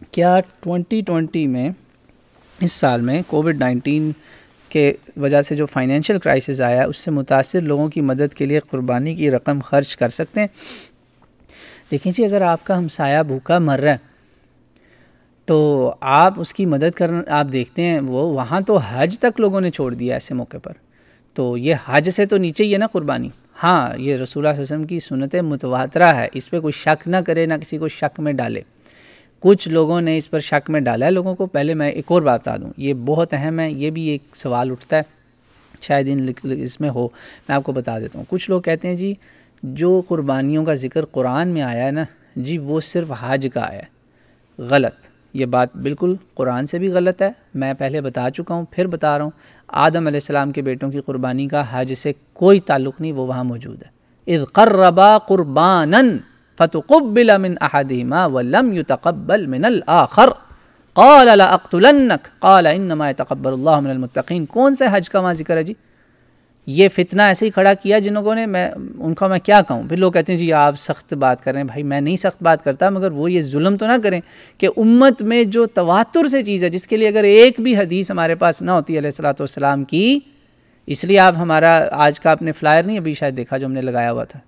क्या 2020 में, इस साल में कोविड-19 के वजह से जो फाइनेंशियल क्राइसिस आया है उससे मुतासिर लोगों की मदद के लिए कुर्बानी की रकम खर्च कर सकते हैं? देखिए जी, अगर आपका हमसाया भूखा मर रहा है तो आप उसकी मदद करना, आप देखते हैं वो वहाँ तो हज तक लोगों ने छोड़ दिया ऐसे मौके पर, तो ये हज से तो नीचे ही है ना कुर्बानी। हाँ, ये रसूलुल्लाह सल्लल्लाहु अलैहि वसल्लम की सुन्नत मुतवातरा है, इस पर कोई शक ना करे, ना किसी को शक में डाले। कुछ लोगों ने इस पर शक में डाला है लोगों को। पहले मैं एक और बात बता दूँ, ये बहुत अहम है, ये भी एक सवाल उठता है, शायद इसमें हो, मैं आपको बता देता हूँ। कुछ लोग कहते हैं जी जो कुर्बानियों का ज़िक्र कुरान में आया है ना जी, वो सिर्फ हज का आया है। गलत, ये बात बिल्कुल कुरान से भी गलत है। मैं पहले बता चुका हूँ, फिर बता रहा हूँ। आदम अलैहिस्सलाम के बेटों की कुर्बानी का हज से कोई ताल्लुक़ नहीं, वो वहाँ मौजूद है। इज़ क़र्रबा क़ुरबानन फ़तुक़ुब्बिल मिन अहदिहिमा व लम युतक़ब्बल मिनल आख़र क़ाल लअक़्तुलन्नक क़ाल इन्नमा यतक़ब्बलुल्लाहु मिनल मुत्तक़ीन। कौन सा हज का वहाँ ज़िक्र है जी? ये फितना ऐसे ही खड़ा किया जिन्होंने, मैं उनका मैं क्या कहूँ। फिर लोग कहते हैं जी आप सख्त बात कर रहे हैं। भाई मैं नहीं सख्त बात करता, मगर वो ये जुल्म तो ना करें कि उम्मत में जो तवातुर से चीज़ है, जिसके लिए अगर एक भी हदीस हमारे पास ना होती अलैहिस्सलातु वस्सलाम की, इसलिए आप हमारा आज का आपने फ्लायर नहीं अभी शायद देखा जो हमने लगाया हुआ था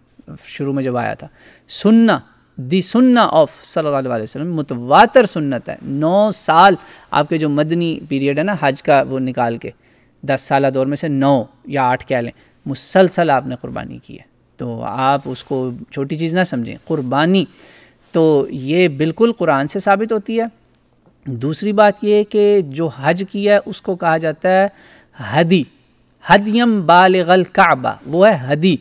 शुरू में जब आया था, सुन्ना दी सुन्ना ऑफ सल्लल्लाहु अलैहि वसल्लम, मुतवातर सुन्नत है। 9 साल आपके जो मदनी पीरियड है ना हज का, वो निकाल के 10 साल दौर में से 9 या 8 कह लें, मुसलसल आपने कुर्बानी की है। तो आप उसको छोटी चीज़ ना समझें कुर्बानी, तो ये बिल्कुल कुरान से साबित होती है। दूसरी बात ये कि जो हज किया है उसको कहा जाता है हदी, हदियम बालिगल काबा, वो है हदी।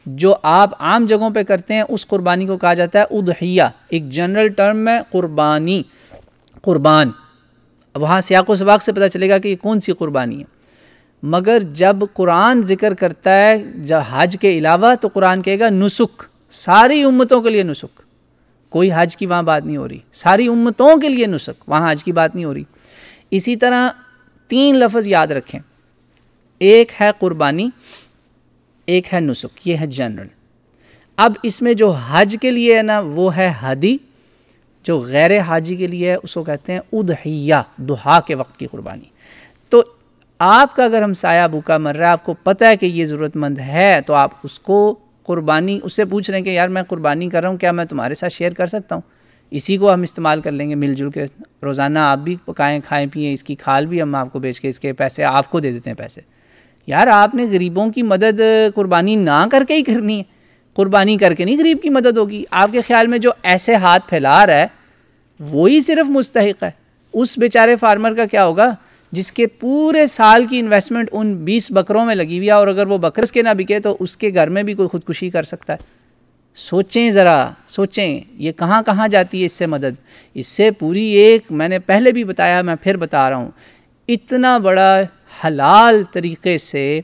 जो आप आम जगहों पे करते हैं उस कुर्बानी को कहा जाता है उदहिया। एक जनरल टर्म है कुर्बानी, कुर्बान, वहाँ सियाक़ो सबाक़ से पता चलेगा कि ये कौन सी कुर्बानी है। मगर जब कुरान ज़िक्र करता है जब हज के अलावा, तो कुरान कहेगा नुसुक, सारी उम्मतों के लिए नुसुक। कोई हज की वहाँ बात नहीं हो रही, सारी उम्मतों के लिए नुसुक, वहाँ हज की बात नहीं हो रही। इसी तरह 3 लफ्ज़ याद रखें, एक है कुर्बानी, एक है नुसुक, ये है जनरल। अब इसमें जो हज के लिए है ना वो है हदी, जो गैर हाजी के लिए है उसको कहते हैं उदहिया, दुहा के वक्त की कुर्बानी। तो आपका अगर हमसाया भूखा मर रहा है, आपको पता है कि ये ज़रूरतमंद है, तो आप उसको कुर्बानी, उससे पूछ रहे हैं कि यार मैं कुर्बानी कर रहा हूँ, क्या मैं तुम्हारे साथ शेयर कर सकता हूँ? इसी को हम इस्तेमाल कर लेंगे मिलजुल के, रोज़ाना आप भी पकाएं खाएं पिएँ, इसकी खाल भी हम आपको बेच के इसके पैसे आपको दे देते हैं पैसे। यार आपने गरीबों की मदद कुर्बानी ना करके ही करनी है, कुर्बानी करके नहीं गरीब की मदद होगी। आपके ख्याल में जो ऐसे हाथ फैला रहा है वही सिर्फ मुस्तहिक है? उस बेचारे फार्मर का क्या होगा जिसके पूरे साल की इन्वेस्टमेंट उन 20 बकरों में लगी हुई है, और अगर वो बकर के ना बिके तो उसके घर में भी कोई ख़ुदकुशी कर सकता है। सोचें ज़रा, सोचें ये कहाँ कहाँ जाती है इससे मदद। इससे पूरी एक, मैंने पहले भी बताया, मैं फिर बता रहा हूँ, इतना बड़ा हलाल तरीक़े से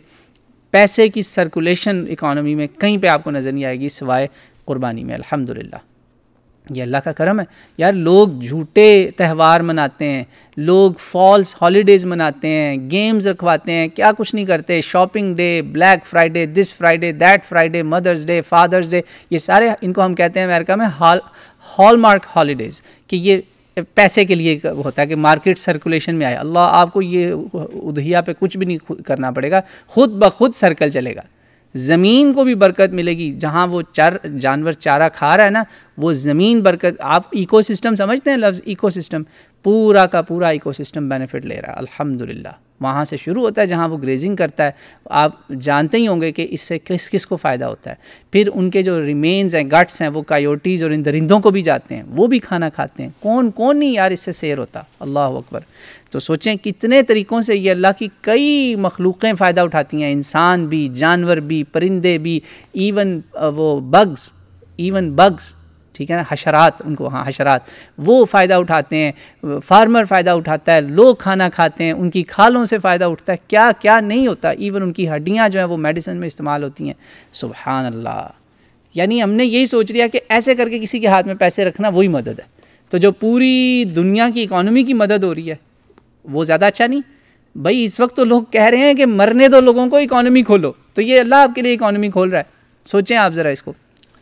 पैसे की सर्कुलेशन इकॉनमी में कहीं पे आपको नज़र नहीं आएगी सिवाय कुर्बानी में। अल्हम्दुलिल्लाह, ये अल्लाह का करम है। यार लोग झूठे त्यौहार मनाते हैं, लोग फॉल्स हॉलीडेज़ मनाते हैं, गेम्स रखवाते हैं, क्या कुछ नहीं करते, shopping day, black Friday, this Friday, that Friday, mother's day, father's day, ये सारे, इनको हम कहते हैं अमेरिका में हॉलमार्क हॉलीडेज़, कि ये पैसे के लिए होता है कि मार्केट सर्कुलेशन में आए। अल्लाह आपको ये उदहिया पे कुछ भी नहीं करना पड़ेगा, खुद ब खुद सर्कल चलेगा। ज़मीन को भी बरकत मिलेगी, जहाँ वो जानवर चारा खा रहा है ना, वो ज़मीन बरकत। आप इकोसिस्टम समझते हैं लफ्ज़ इकोसिस्टम, पूरा का पूरा इकोसिस्टम बेनिफिट ले रहा है अल्हम्दुलिल्लाह। वहाँ से शुरू होता है जहाँ वो ग्रेजिंग करता है, आप जानते ही होंगे कि इससे किस किस को फ़ायदा होता है। फिर उनके जो रिमेन्स हैं, गट्स हैं, वो कायोटीज़ और इन दरिंदों को भी जाते हैं, वो भी खाना खाते हैं। कौन कौन नहीं यार इससे सैर होता, अल्लाह अकबर। तो सोचें कितने तरीक़ों से ये अल्लाह की कई मखलूक़ें फ़ायदा उठाती हैं, इंसान भी, जानवर भी, परिंदे भी, इवन वो बग्स, ठीक है ना, हशरात, उनको, हाँ हशरात, वो फ़ायदा उठाते हैं, फार्मर फ़ायदा उठाता है, लोग खाना खाते हैं, उनकी खालों से फ़ायदा उठता है, क्या क्या नहीं होता। इवन उनकी हड्डियाँ जो हैं वो मेडिसिन में इस्तेमाल होती हैं। सुभान अल्लाह। यानी हमने यही सोच लिया कि ऐसे करके किसी के हाथ में पैसे रखना वही मदद है। तो जो पूरी दुनिया की इकॉनमी की मदद हो रही है वो ज़्यादा अच्छा नहीं भाई। इस वक्त तो लोग कह रहे हैं कि मरने दो लोगों को, इकॉनमी खोलो, तो ये अल्लाह आपके लिए इकॉनमी खोल रहा है। सोचें आप ज़रा इसको।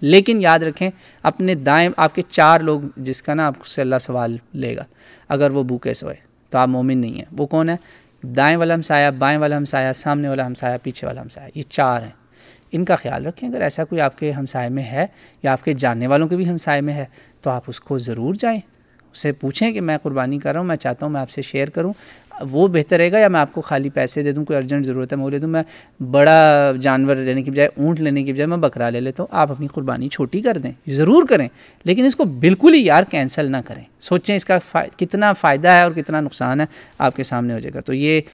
लेकिन याद रखें अपने दाएं, आपके 4 लोग जिसका ना आपसे अल्लाह सवाल लेगा अगर वो भूखे सोए तो आप मोमिन नहीं हैं। वो कौन है? दाएं वाला हमसाया, बाएं वाला हमसाया, सामने वाला हमसाया, पीछे वाला हमसाया, ये 4 हैं। इनका ख्याल रखें। अगर ऐसा कोई आपके हमसाए में है या आपके जानने वालों के भी हमसाए में है तो आप उसको ज़रूर जाएं, उससे पूछें कि मैं कुर्बानी कर रहा हूँ, मैं चाहता हूँ मैं आपसे शेयर करूँ, वो बेहतर रहेगा या मैं आपको खाली पैसे दे दूँ, कोई अर्जेंट ज़रूरत है मैं वो ले दूँ, मैं बड़ा जानवर लेने की बजाय, ऊँट लेने की बजाय मैं बकरा ले लेता हूँ। आप अपनी कुर्बानी छोटी कर दें, ज़रूर करें, लेकिन इसको बिल्कुल ही यार कैंसिल ना करें। सोचें इसका कितना फ़ायदा है और कितना नुकसान है, आपके सामने हो जाएगा। तो ये